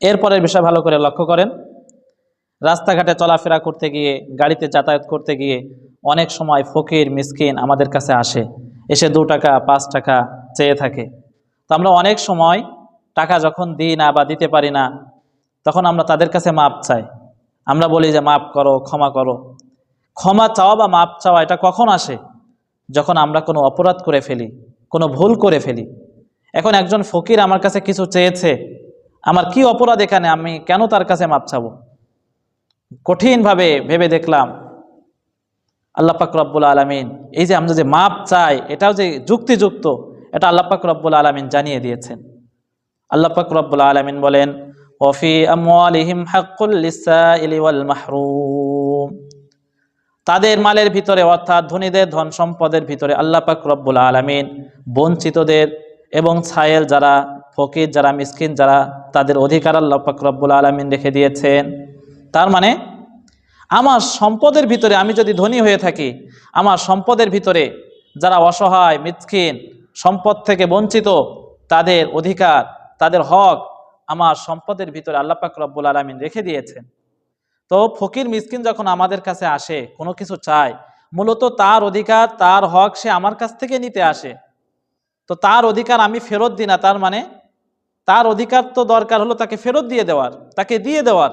এরপরের বিষয় ভালো করে লক্ষ্য করেন, রাস্তাঘাটে চলাফেরা করতে গিয়ে, গাড়িতে যাতায়াত করতে গিয়ে অনেক সময় ফকির মিসকিন আমাদের কাছে আসে, এসে 2 টাকা 5 টাকা চেয়ে থাকে। তো আমরা অনেক সময় টাকা যখন দিই না বা দিতে পারি না, তখন আমরা তাদের কাছে মাপ চাই। আমরা বলি যে মাফ করো, ক্ষমা করো। ক্ষমা চাওয়া বা মাপ চাওয়া এটা কখন আসে? যখন আমরা কোনো অপরাধ করে ফেলি, কোনো ভুল করে ফেলি। এখন একজন ফকির আমার কাছে কিছু চেয়েছে, আমার কি অপরাধ এখানে, আমি কেন তার কাছে মাপ চাবো? কঠিনভাবে ভেবে দেখলাম আল্লাহ পাক রব্বুল আলামিন এই যে আমরা যে মাপ চাই এটাও যে যুক্তিযুক্ত, এটা আল্লাহ পাক রব্বুল আলামিন জানিয়ে দিয়েছেন। আল্লাহ পাক রব্বুল আলামিন বলেন, ওয়াফি আমওয়ালিহিম হাক্কুল লিসাইলি ওয়াল মাহরুম, তাদের মালের ভিতরে অর্থাৎ ধনীদের ধন সম্পদের ভিতরে আল্লাহ পাক রব্বুল আলামিন বঞ্চিতদের এবং ছায়েল যারা ফকির যারা মিসকিন যারা, তাদের অধিকার আল্লাহ পাক রব্বুল আলামিন রেখে দিয়েছেন। তার মানে আমার সম্পদের ভিতরে আমি যদি ধনী হয়ে থাকি, আমার সম্পদের ভিতরে যারা অসহায় মিসকিন সম্পদ থেকে বঞ্চিত, তাদের অধিকার তাদের হক আমার সম্পদের ভিতরে আল্লাহ পাক রব্বুল আলামিন রেখে দিয়েছেন। তো ফকির মিসকিন যখন আমাদের কাছে আসে কোনো কিছু চায়, মূলত তার অধিকার তার হক সে আমার কাছ থেকে নিতে আসে। তো তার অধিকার আমি ফেরত দিই না, তার মানে তার অধিকার তো দরকার হলো তাকে ফেরত দিয়ে দেওয়ার, তাকে দিয়ে দেওয়ার।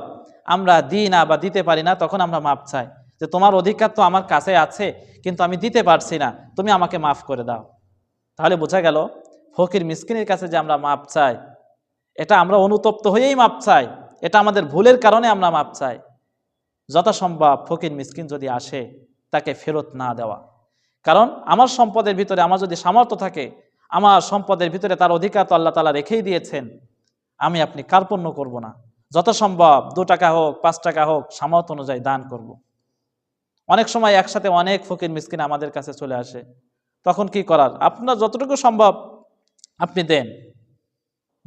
আমরা দিই না বা দিতে পারি না, তখন আমরা মাপ চাই যে তোমার অধিকার তো আমার কাছে আছে, কিন্তু আমি দিতে পারছি না, তুমি আমাকে মাফ করে দাও। তাহলে বোঝা গেল ফকির মিসকিনের কাছে যে আমরা মাপ চাই, এটা আমরা অনুতপ্ত হয়েই মাপ চাই, এটা আমাদের ভুলের কারণে আমরা মাপ চাই। যথাসম্ভব ফকির মিসকিন যদি আসে তাকে ফেরত না দেওয়া। কারণ আমার সম্পদের ভিতরে আমার যদি সামর্থ্য থাকে, আমার সম্পদের ভিতরে তার অধিকার তো আল্লাহ তাআলা রেখেই দিয়েছেন, আমি আপনি কার্পণ্য করব না। যথাসম্ভব 2 টাকা হোক 5 টাকা হোক সামর্থ্য অনুযায়ী দান করব। অনেক সময় একসাথে অনেক ফকির মিসকিন আমাদের কাছে চলে আসে, তখন কি করার, আপনার যতটুকু সম্ভব আপনি দেন।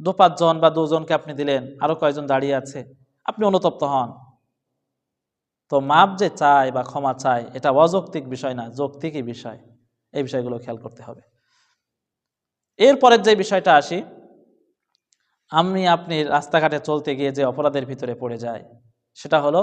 2-5 জন বা 2 জনকে আপনি দিলেন, আরো কয়েকজন দাঁড়িয়ে আছে, আপনি অনুতপ্ত হন। তো মাপ যে চায় বা ক্ষমা চায় এটা অযৌক্তিক বিষয় না, যৌক্তিকই বিষয়। এই বিষয়গুলো খেয়াল করতে হবে। এরপরের যে বিষয়টা আসি, আমি আপনি রাস্তাঘাটে চলতে গিয়ে যে অপরাধের ভিতরে পড়ে যায়, সেটা হলো